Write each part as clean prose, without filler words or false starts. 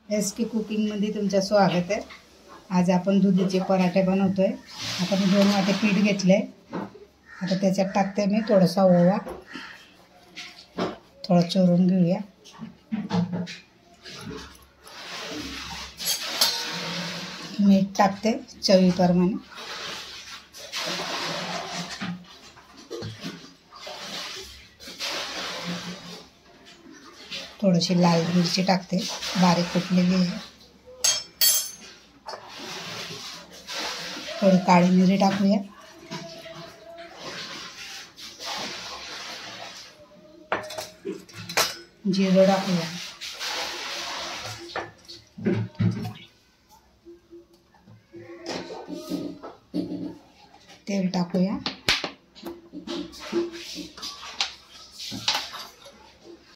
S के कुकिंगमध्ये तुमचं स्वागत आहे। आज आपण दुधीचे पराठे बनवतोय। आता मी 2 वाटे पीठ घेतले। आता त्याच्यात टाकते मी थोडासा ओवा, थोडा चुरून घेऊया। मीठ टाकते चवीप्रमाणे। थोडीशी लाल मिरची टाकते, बारीक कुटलेली आहे। थोडी काळी मिरी टाकूया। जिरं टाकूया। तेल टाकूया।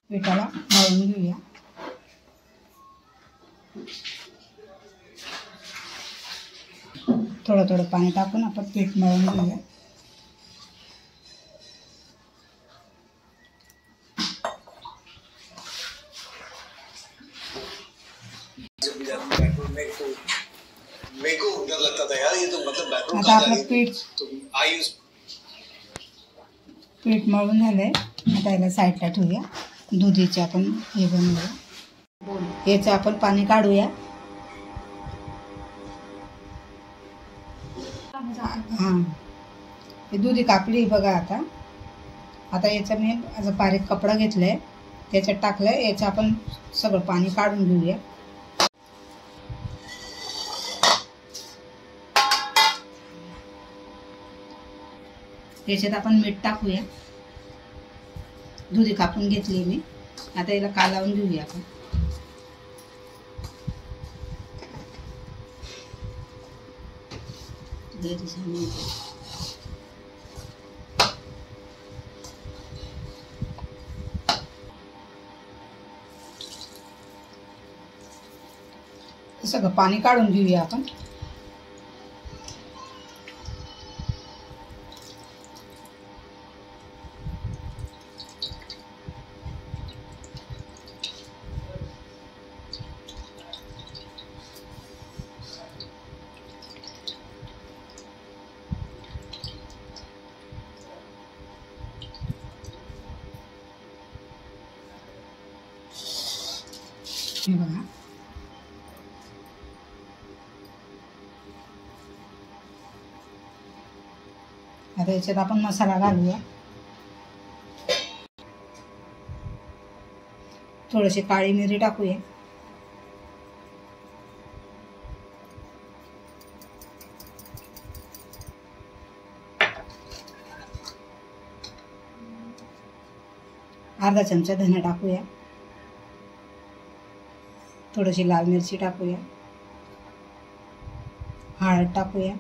पिठाला मळून घेऊया। थोडं थोडं पाणी टाकून आपण पीठ मळून घेऊया। आता आपलं पीठ मळून झालंय। आता याला साईडला ठेवूया। दुधीचे आपण हे बनवूया। याचं आपण पाणी काढूया। हां, हे दुधी कापली बघा। आता याचं मी असं बारीक कपडा घेतलाय, त्याच्यात टाकलंय। याचं आपण सगळं पाणी काढून घेऊया। याच्यात आपण मीठ टाकूया। दुधी कापून घेतली मी। आता याला कालवून घेऊया आपण। सगळं पाणी काढून घेऊया आपण। बघा, आता याच्यात आपण मसाला घालूया। थोडीशी काळी मिरी टाकूया। अर्धा चमचा धने टाकूया। थोडीशी लाल मिरची टाकूया। हळद टाकूया।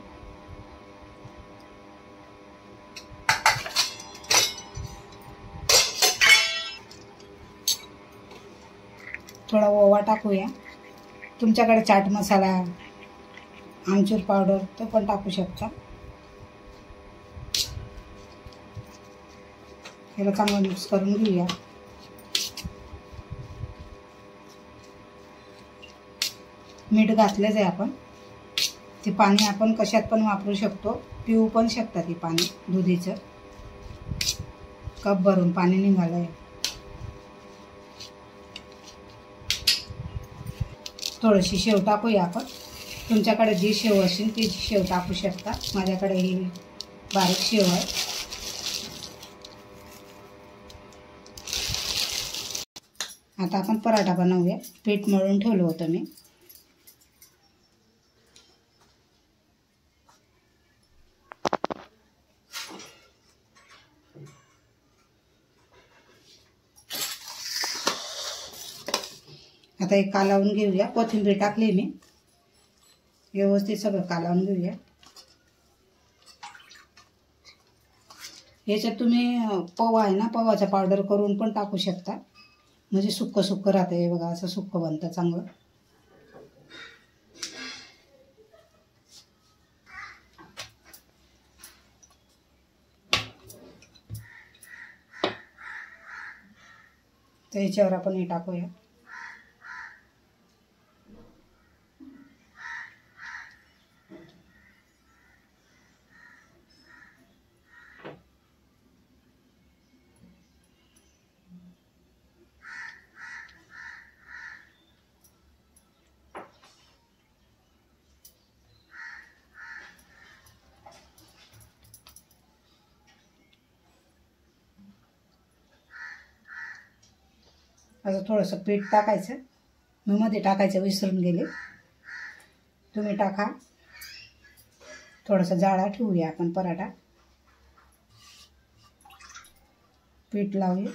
थोडा ओवा टाकूया। तुमच्याकडे चाट मसाला, आमचूर पावडर तो पण टाकू शकता। याला चांगलं मिक्स करून घेऊया। मीठ घातलेच आहे आपण। ते पाणी आपण कशात पण वापरू शकतो, पिऊ पण शकता ते पाणी। दुधीचं कप भरून पाणी निघालंय। थोडीशी शेव टाकूया आपण। तुमच्याकडे जी शेव असेल ती शेव टाकू शकता। माझ्याकडे ही बारीक शेव आहे। आता आपण पराठा बनवूया। पीठ मळून ठेवलं होतं मी। आता एक कालवून घेऊया। कोथिंबीर टाकली मी। व्यवस्थित सगळं कालवून घेऊया। याच्यात तुम्ही पवा आहे ना, पवाचा पावडर करून पण टाकू शकता। म्हणजे सुक्क सुक्क राहते। बघा, असं सुक्क बनतं चांगलं। तर याच्यावर आपण हे टाकूया। असं थोडंसं पीठ टाकायचं. मी मध्ये टाकायचं विसरून गेले, तुम्ही टाका. थोडासा जाळा ठेवूया आपण पराठा. पीठ लावूया.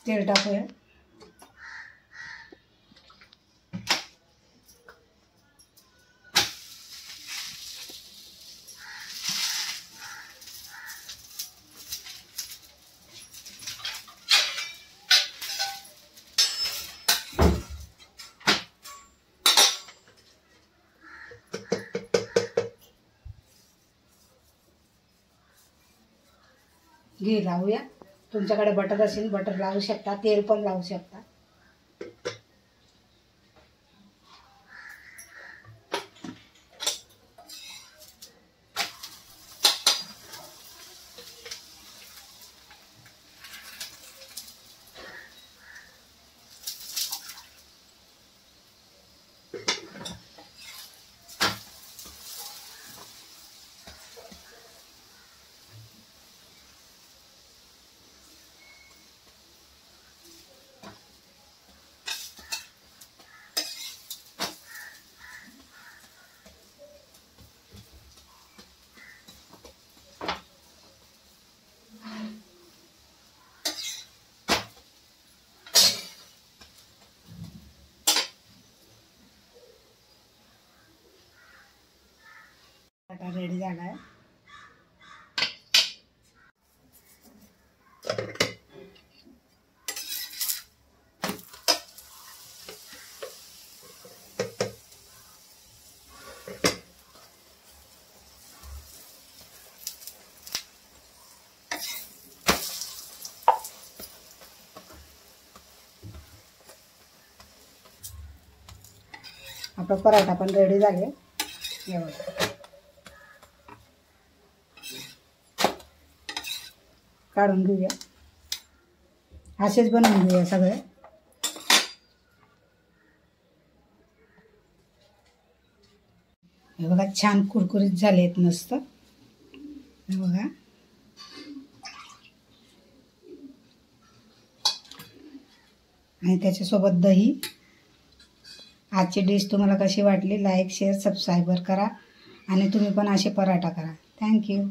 तेल टाकूया. घी लावूया. तुमच्याकडे बटर असेल बटर लावू शकता, तेल पण लावू शकता. पराठा रेडी झाला आहे. आपला पराठा पण रेडी झाले. काढून घेऊया. असेच बनवून घेऊया सगळे. हे बघा छान कुरकुरीत झालेत मस्त. हे बघा आणि त्याच्यासोबत दही. आजची डिश तुम्हाला कशी वाटली लाईक शेअर सबस्क्राईबर करा आणि तुम्ही पण असे पराठा करा. थँक्यू.